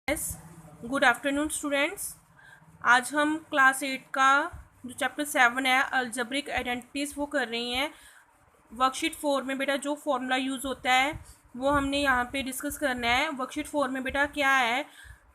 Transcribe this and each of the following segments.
Yes, good afternoon students. आज हम class 8 का जो चैप्टर 7 है अलजेब्रिक आइडेंटिटीज़ वो कर रही हैं। वर्कशीट 4 में बेटा जो फॉर्मूला यूज़ होता है वो हमने यहाँ पे डिस्कस करना है। वर्कशीट 4 में बेटा क्या है,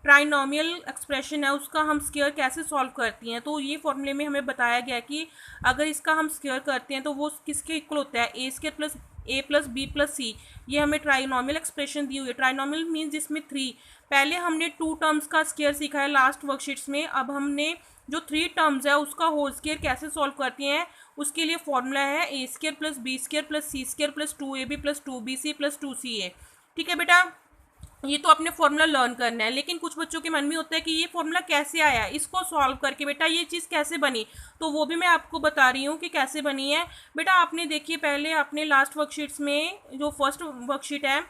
ट्राइनोमियल एक्सप्रेशन है, उसका हम स्क्वायर कैसे सॉल्व करती हैं। तो ये फॉर्मूले में हमें बताया गया कि अगर इसका हम स्क्वायर करते हैं तो वो किसके इक्वल होता है, a square plus A plus B plus सी। ये हमें ट्राइनोमियल एक्सप्रेशन दी हुई है। ट्राइनोमियल मीन्स जिसमें थ्री, पहले हमने टू टर्म्स का स्क्वायर सीखा है लास्ट वर्कशीट्स में। अब हमने जो थ्री टर्म्स है उसका होल स्क्वायर कैसे सॉल्व करती हैं, उसके लिए फॉर्मूला है a square plus B square plus c square plus 2ab plus 2bc plus 2ca। ठीक है बेटा, ये तो आपने फॉर्मूला लर्न करना है। लेकिन कुछ बच्चों के मन में होता है कि ये फॉर्मूला कैसे आया, इसको सॉल्व करके बेटा ये चीज़ कैसे बनी, तो वो भी मैं आपको बता रही हूँ कि कैसे बनी है। बेटा आपने देखिए, पहले आपने लास्ट वर्कशीट्स में जो फर्स्ट वर्कशीट है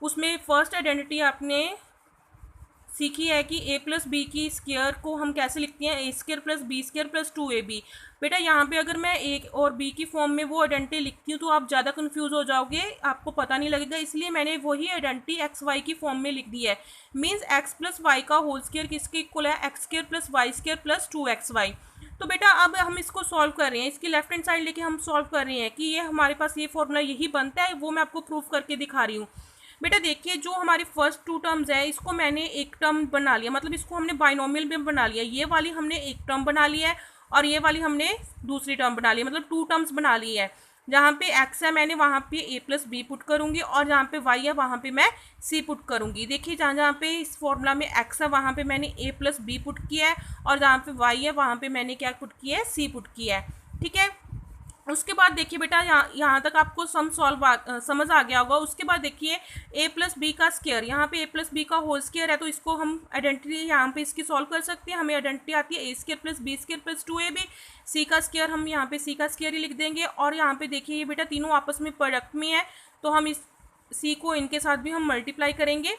उसमें फर्स्ट आइडेंटिटी आपने सीखी है कि a प्लस बी की स्क्वायर को हम कैसे लिखते हैं, a square plus B square plus 2ab। बेटा यहाँ पे अगर मैं a और b की फॉर्म में वो आइडेंटिटी लिखती हूँ तो आप ज़्यादा कंफ्यूज हो जाओगे, आपको पता नहीं लगेगा। इसलिए मैंने वही आइडेंटिटी एक्स वाई की फॉर्म में लिख दी है। मीन्स एक्स प्लस वाई का होल स्क्वायर किसके इक्वल है, X square plus Y square plus 2xy। तो बेटा अब हम इसको सॉल्व कर रहे हैं, इसकी लेफ्ट हैंड साइड लेके हम सॉल्व कर रहे हैं कि ये हमारे पास ये फॉर्मूला यही बनता है। वो मैं आपको प्रूफ करके दिखा रही हूँ। बेटा देखिए, जो हमारे फर्स्ट टू टर्म्स है इसको मैंने एक टर्म बना लिया, मतलब इसको हमने बाइनोमियल में बना लिया। ये वाली हमने एक टर्म बना लिया है और ये वाली हमने दूसरी टर्म बना ली, मतलब टू टर्म्स बना ली है। जहाँ पे x है मैंने वहाँ पे a प्लस बी पुट करूँगी और जहाँ पे y है वहाँ पे मैं c पुट करूँगी। देखिए जहाँ जहाँ पे इस फॉर्मूला में x है वहाँ पे मैंने a प्लस बी पुट किया है और जहाँ पे y है वहाँ पे मैंने क्या पुट किया है, c पुट किया है। ठीक है, उसके बाद देखिए बेटा यहाँ तक आपको सम सॉल्व समझ आ गया होगा। उसके बाद देखिए a प्लस बी का स्क्वायर, यहाँ पे a प्लस बी का होल स्क्वायर है तो इसको हम आइडेंटिटी यहाँ पे इसकी सॉल्व कर सकते हैं। हमें आइडेंटिटी आती है a square plus B square plus 2ab। c का स्क्वायर हम यहाँ पे c का स्क्वायर ही लिख देंगे। और यहाँ पे देखिए ये बेटा तीनों आपस में प्रोडक्ट में है तो हम इस c को इनके साथ भी हम मल्टीप्लाई करेंगे।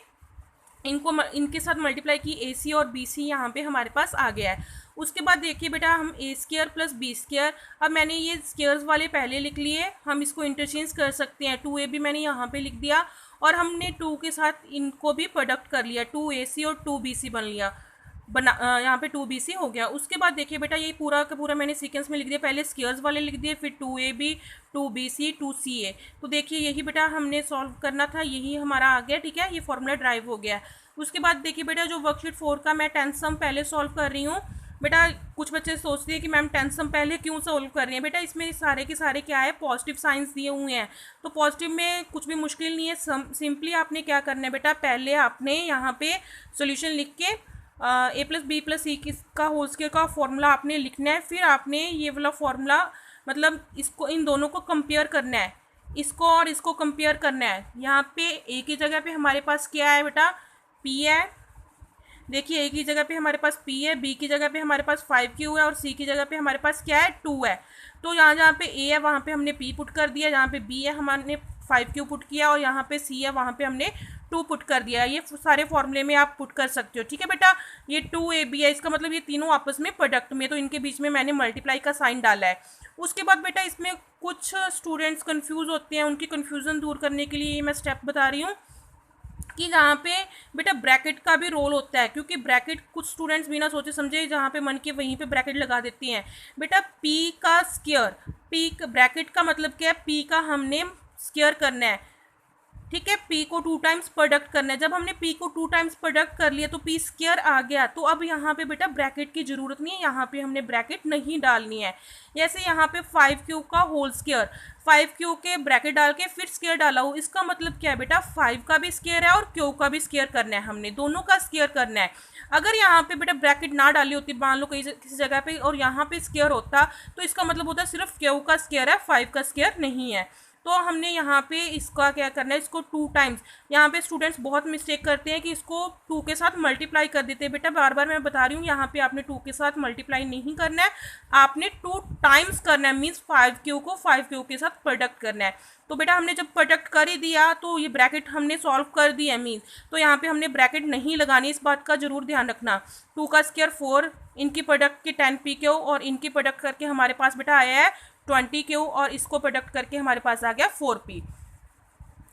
इनके साथ मल्टीप्लाई की ए सी और बी सी यहाँ पे हमारे पास आ गया है। उसके बाद देखिए बेटा हम ए स्क्वायर प्लस बी स्क्वायर, अब मैंने ये स्क्वायर्स वाले पहले लिख लिए, हम इसको इंटरचेंज कर सकते हैं। 2ab मैंने यहाँ पे लिख दिया और हमने 2 के साथ इनको भी प्रोडक्ट कर लिया, 2ac और 2bc बन लिया, यहाँ पे 2bc हो गया। उसके बाद देखिए बेटा ये पूरा का पूरा मैंने सीक्वेंस में लिख दिया, पहले स्क्वायर्स वाले लिख दिए, फिर 2ab 2bc 2ca। तो देखिए यही बेटा हमने सॉल्व करना था, यही हमारा आ गया। ठीक है, ये फॉर्मूला ड्राइव हो गया। उसके बाद देखिए बेटा जो वर्कशीट 4 का मैं टेंथ सम पहले सॉल्व कर रही हूँ। बेटा कुछ बच्चे सोचते हैं कि मैम टेंथ सम पहले क्यों सॉल्व कर रही हैं। बेटा इसमें सारे के सारे क्या है, पॉजिटिव साइंस दिए हुए हैं तो पॉजिटिव में कुछ भी मुश्किल नहीं है। सिंपली आपने क्या करना है बेटा, पहले आपने यहाँ पे सोल्यूशन लिख के ए प्लस बी प्लस सी का होल स्क्वायर का फॉर्मूला आपने लिखना है। फिर आपने ये वाला फॉर्मूला मतलब इसको इन दोनों को कंपेयर करना है, इसको और इसको कंपेयर करना है। यहाँ पे ए की जगह पे हमारे पास क्या है बेटा, पी है। देखिए ए की जगह पे हमारे पास p है, b की जगह पे हमारे पास 5q है और c की जगह पे हमारे पास क्या है, 2 है। तो यहाँ जहाँ पे a है वहाँ पे हमने p पुट कर दिया, जहाँ पे b है हमने 5q पुट किया और यहाँ पे c है वहाँ पे हमने 2 पुट कर दिया। ये सारे फॉर्मूले में आप पुट कर सकते हो। ठीक है बेटा, ये 2ab है, इसका मतलब ये तीनों आपस में प्रोडक्ट में, तो इनके बीच में मैंने मल्टीप्लाई का साइन डाला है। उसके बाद बेटा इसमें कुछ स्टूडेंट्स कन्फ्यूज़ होते हैं, उनकी कन्फ्यूज़न दूर करने के लिए मैं स्टेप बता रही हूँ कि जहाँ पे बेटा ब्रैकेट का भी रोल होता है, क्योंकि ब्रैकेट कुछ स्टूडेंट्स बिना सोचे समझे जहाँ पे मन के वहीं पे ब्रैकेट लगा देती हैं। बेटा p का स्क्वायर, p ब्रैकेट का मतलब क्या है, p का हमने स्क्वायर करना है। ठीक है, p को 2 टाइम्स प्रोडक्ट करना है। जब हमने p को 2 टाइम्स प्रोडक्ट कर लिया तो p स्क्वायर आ गया, तो अब यहाँ पे बेटा ब्रैकेट की ज़रूरत नहीं है, यहाँ पे हमने ब्रैकेट नहीं डालनी है। जैसे यहाँ पे 5q का होल स्क्वायर, 5q के ब्रैकेट डाल के फिर स्क्वायर डाला हो, इसका मतलब क्या है बेटा, 5 का भी स्क्वायर है और q का भी स्क्वायर करना है, हमने दोनों का स्क्वायर करना है। अगर यहाँ पे बेटा ब्रैकेट ना डाली होती, मान लो किसी जगह पे और यहाँ पे स्क्वायर होता तो इसका मतलब होता सिर्फ q का स्क्वायर है, 5 का स्क्वायर नहीं है। तो हमने यहाँ पे इसका क्या करना है, इसको 2 टाइम्स, यहाँ पे स्टूडेंट्स बहुत मिस्टेक करते हैं कि इसको 2 के साथ मल्टीप्लाई कर देते हैं। बेटा बार बार मैं बता रही हूँ, यहाँ पे आपने 2 के साथ मल्टीप्लाई नहीं करना है, आपने 2 टाइम्स करना है। मीन्स 5q को 5q के साथ प्रोडक्ट करना है। तो बेटा हमने जब प्रोडक्ट कर ही दिया तो ये ब्रैकेट हमने सॉल्व कर दिया मीन्स, तो यहाँ पे हमने ब्रैकेट नहीं लगानी, इस बात का जरूर ध्यान रखना। 2 का स्क्वायर 4, इनकी प्रोडक्ट के 10pq और इनकी प्रोडक्ट करके हमारे पास बेटा आया है 20q और इसको प्रोडक्ट करके हमारे पास आ गया 4p।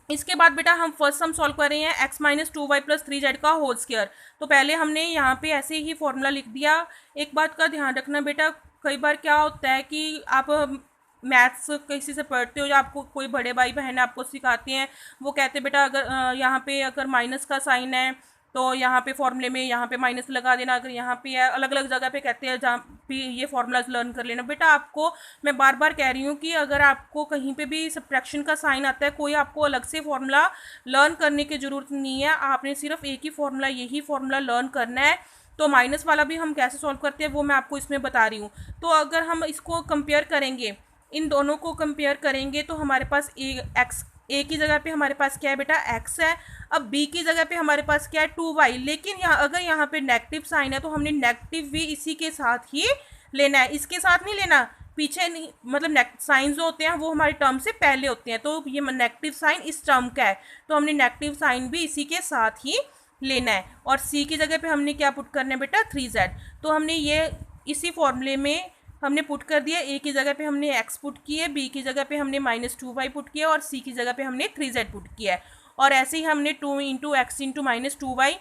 इसके बाद बेटा हम फर्स्ट सम सॉल्व कर रहे हैं x minus 2y plus 3z का होल स्क्वायर। तो पहले हमने यहाँ पे ऐसे ही फॉर्मूला लिख दिया। एक बात का ध्यान रखना बेटा, कई बार क्या होता है कि आप मैथ्स किसी से पढ़ते हो या आपको कोई बड़े भाई बहन आपको सिखाते हैं, वो कहते हैं बेटा अगर यहाँ पे अगर माइनस का साइन है तो यहाँ पे फॉर्मूले में यहाँ पे माइनस लगा देना, अगर यहाँ पे है, अलग अलग जगह पे कहते हैं जहाँ पे ये फॉर्मूलाज लर्न कर लेना। बेटा आपको मैं बार बार कह रही हूँ कि अगर आपको कहीं पे भी सब्ट्रैक्शन का साइन आता है, कोई आपको अलग से फॉर्मूला लर्न करने की ज़रूरत नहीं है, आपने सिर्फ एक ही फॉर्मूला, यही फॉर्मूला लर्न करना है। तो माइनस वाला भी हम कैसे सॉल्व करते हैं वो मैं आपको इसमें बता रही हूँ। तो अगर हम इसको कंपेयर करेंगे, इन दोनों को कंपेयर करेंगे तो हमारे पास ए की जगह पे हमारे पास क्या है बेटा x है। अब बी की जगह पे हमारे पास क्या है 2y, लेकिन अगर यहाँ पे नेगेटिव साइन है तो हमने नेगेटिव भी इसी के साथ ही लेना है, इसके साथ नहीं लेना, पीछे नहीं, मतलब साइन जो होते हैं वो हमारे टर्म से पहले होते हैं। तो ये नेगेटिव साइन इस टर्म का है तो हमने नेगेटिव साइन भी इसी के साथ ही लेना है। और सी की जगह पे हमने क्या पुट करना है बेटा 3z। तो हमने ये इसी फॉर्मूले में हमने पुट कर दिया, ए की जगह पे हमने x पुट किया है, बी की जगह पे हमने माइनस 2y पुट किया और सी की जगह पे हमने 3z पुट किया है। और ऐसे ही हमने 2 into x into minus 2y,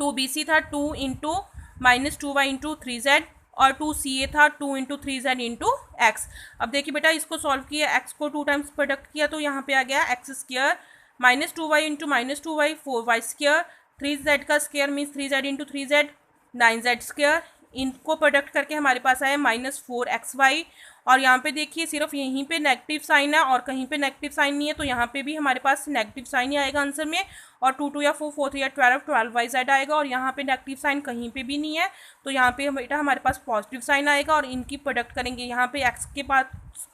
2bc था 2 into minus 2y into 3z और 2ca था 2 इंटू 3z इंटू एक्स। अब देखिए बेटा इसको सॉल्व किया, x को 2 टाइम्स प्रोडक्ट किया तो यहाँ पे आ गया x square minus 2y into minus 2y 4y square, 3z का square means 3z into 3z 9z square. इनको प्रोडक्ट करके हमारे पास आया माइनस 4xy। और यहाँ पे देखिए सिर्फ यहीं पे नेगेटिव साइन है और कहीं पे नेगेटिव साइन नहीं है, तो यहाँ पे भी हमारे पास नेगेटिव साइन ही आएगा आंसर में। और 2 2 या 4 4 3 या 12 12yz आएगा और यहाँ पे नेगेटिव साइन कहीं पे भी नहीं है, तो यहाँ पे बेटा हमारे पास पॉजिटिव साइन आएगा। और इनकी प्रोडक्ट करेंगे, यहाँ पे x के पास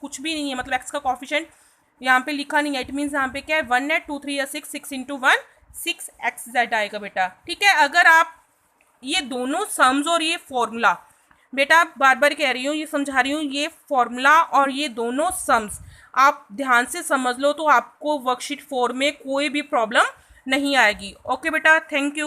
कुछ भी नहीं है, मतलब x का कॉफिशिएंट यहाँ पे लिखा नहीं है, इट मीन्स यहाँ पे क्या है 1 है, 2 3 या 6, 6 इंटू 1 6xz आएगा बेटा। ठीक है, अगर आप ये दोनों सम्स और ये फॉर्मूला, बेटा बार बार कह रही हूँ, ये समझा रही हूँ, ये फॉर्मूला और ये दोनों सम्स आप ध्यान से समझ लो तो आपको वर्कशीट 4 में कोई भी प्रॉब्लम नहीं आएगी। ओके बेटा, थैंक यू।